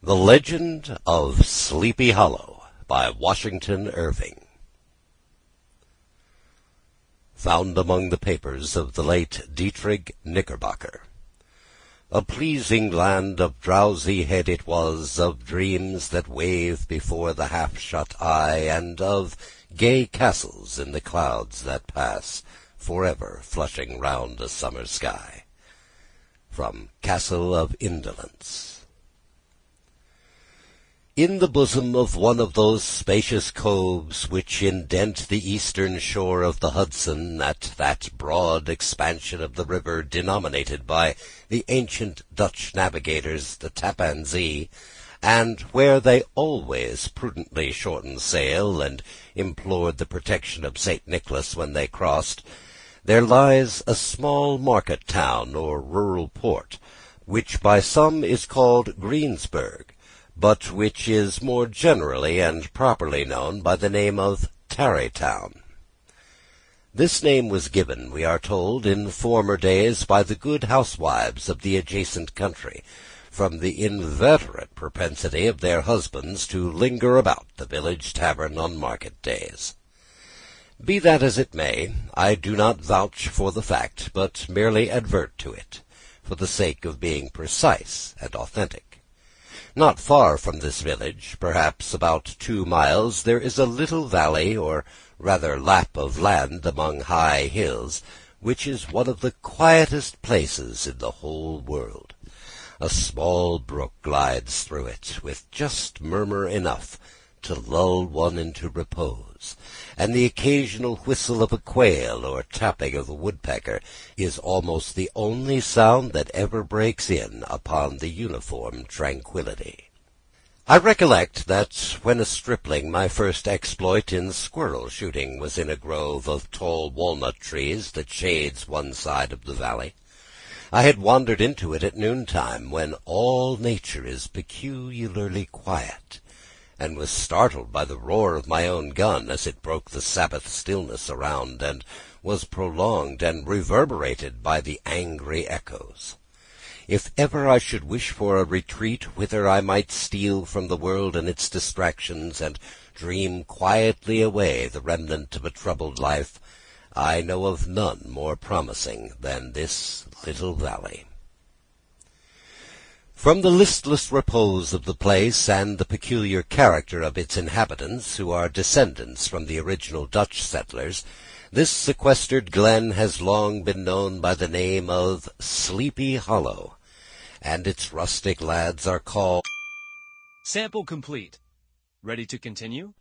The Legend of Sleepy Hollow by Washington Irving. Found among the papers of the late Dietrich Knickerbocker. A pleasing land of drowsy head it was, of dreams that wave before the half-shut eye, and of gay castles in the clouds that pass, forever flushing round a summer sky. From Castle of Indolence. In the bosom of one of those spacious coves which indent the eastern shore of the Hudson, at that broad expansion of the river denominated by the ancient Dutch navigators the Tappan Zee, and where they always prudently shortened sail and implored the protection of St. Nicholas when they crossed, there lies a small market town or rural port, which by some is called Greensburg, but which is more generally and properly known by the name of Tarrytown. This name was given, we are told, in former days by the good housewives of the adjacent country, from the inveterate propensity of their husbands to linger about the village tavern on market days. Be that as it may, I do not vouch for the fact, but merely advert to it, for the sake of being precise and authentic. Not far from this village, perhaps about 2 miles, there is a little valley, or rather lap of land among high hills, which is one of the quietest places in the whole world. A small brook glides through it, with just murmur enough to lull one into repose, and the occasional whistle of a quail or tapping of a woodpecker is almost the only sound that ever breaks in upon the uniform tranquillity. I recollect that when a stripling my first exploit in squirrel shooting was in a grove of tall walnut trees that shades one side of the valley. I had wandered into it at noontime, when all nature is peculiarly quiet, and was startled by the roar of my own gun as it broke the Sabbath stillness around, and was prolonged and reverberated by the angry echoes. If ever I should wish for a retreat whither I might steal from the world and its distractions, and dream quietly away the remnant of a troubled life, I know of none more promising than this little valley. From the listless repose of the place, and the peculiar character of its inhabitants, who are descendants from the original Dutch settlers, this sequestered glen has long been known by the name of Sleepy Hollow, and its rustic lads are called... Sample complete. Ready to continue?